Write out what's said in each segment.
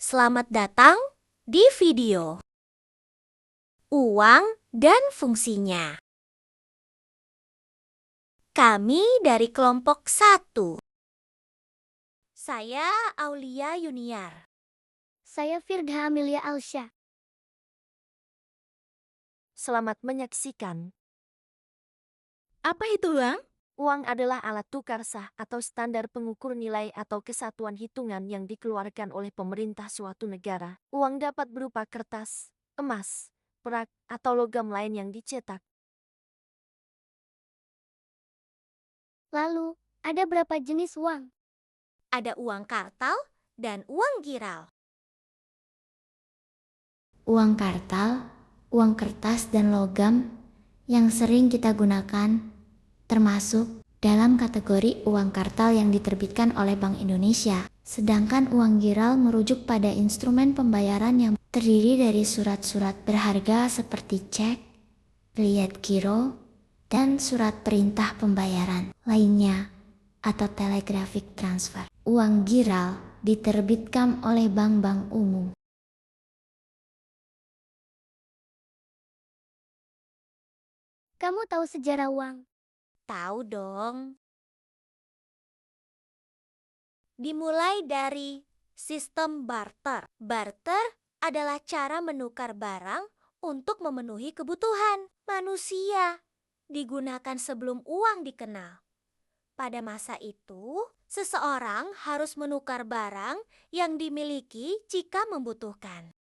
Selamat datang di video Uang dan Fungsinya. Kami dari kelompok 1. Saya Aulia Yuniar. Saya Firda Amelia Alsya. Selamat menyaksikan. Apa itu uang? Uang adalah alat tukar sah atau standar pengukur nilai atau kesatuan hitungan yang dikeluarkan oleh pemerintah suatu negara. Uang dapat berupa kertas, emas, perak, atau logam lain yang dicetak. Lalu, ada berapa jenis uang? Ada uang kartal dan uang giral. Uang kartal, uang kertas dan logam yang sering kita gunakan termasuk dalam kategori uang kartal yang diterbitkan oleh Bank Indonesia. Sedangkan uang giral merujuk pada instrumen pembayaran yang terdiri dari surat-surat berharga seperti cek, riet giro, dan surat perintah pembayaran lainnya atau telegraphic transfer. Uang giral diterbitkan oleh bank-bank umum. Kamu tahu sejarah uang? Tahu dong. Dimulai dari sistem barter. Barter adalah cara menukar barang untuk memenuhi kebutuhan manusia. Digunakan sebelum uang dikenal. Pada masa itu, seseorang harus menukar barang yang dimiliki jika membutuhkan.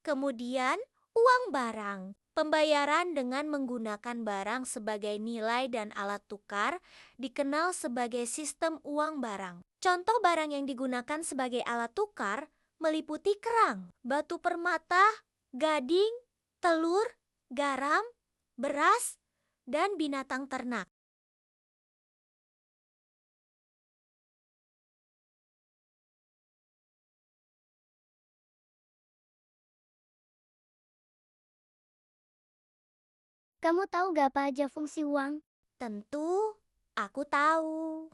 Kemudian, uang barang. Pembayaran dengan menggunakan barang sebagai nilai dan alat tukar dikenal sebagai sistem uang barang. Contoh barang yang digunakan sebagai alat tukar meliputi kerang, batu permata, gading, telur, garam, beras, dan binatang ternak. Kamu tahu gak apa aja fungsi uang? Tentu, aku tahu.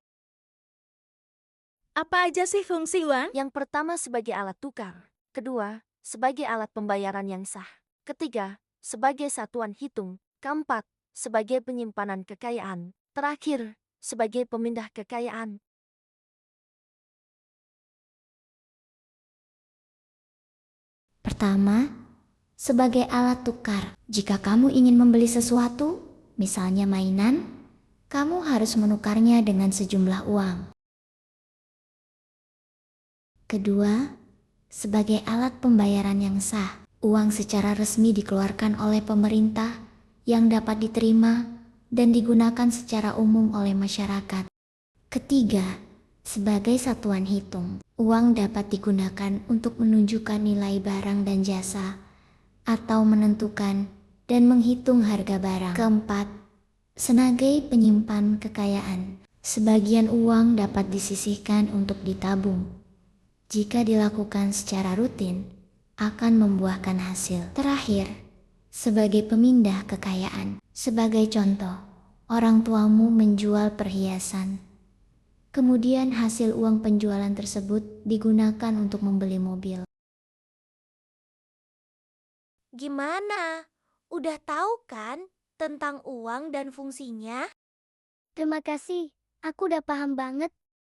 Apa aja sih fungsi uang? Yang pertama sebagai alat tukar. Kedua, sebagai alat pembayaran yang sah. Ketiga, sebagai satuan hitung. Keempat, sebagai penyimpanan kekayaan. Terakhir, sebagai pemindah kekayaan. Pertama, sebagai alat tukar. Jika kamu ingin membeli sesuatu, misalnya mainan, kamu harus menukarnya dengan sejumlah uang. Kedua, sebagai alat pembayaran yang sah. Uang secara resmi dikeluarkan oleh pemerintah yang dapat diterima dan digunakan secara umum oleh masyarakat. Ketiga, sebagai satuan hitung. Uang dapat digunakan untuk menunjukkan nilai barang dan jasa atau menentukan dan menghitung harga barang. Keempat, sebagai penyimpan kekayaan. Sebagian uang dapat disisihkan untuk ditabung. Jika dilakukan secara rutin, akan membuahkan hasil. Terakhir, sebagai pemindah kekayaan. Sebagai contoh, orang tuamu menjual perhiasan. Kemudian hasil uang penjualan tersebut digunakan untuk membeli mobil. Gimana? Udah tahu kan tentang uang dan fungsinya? Terima kasih, aku udah paham banget.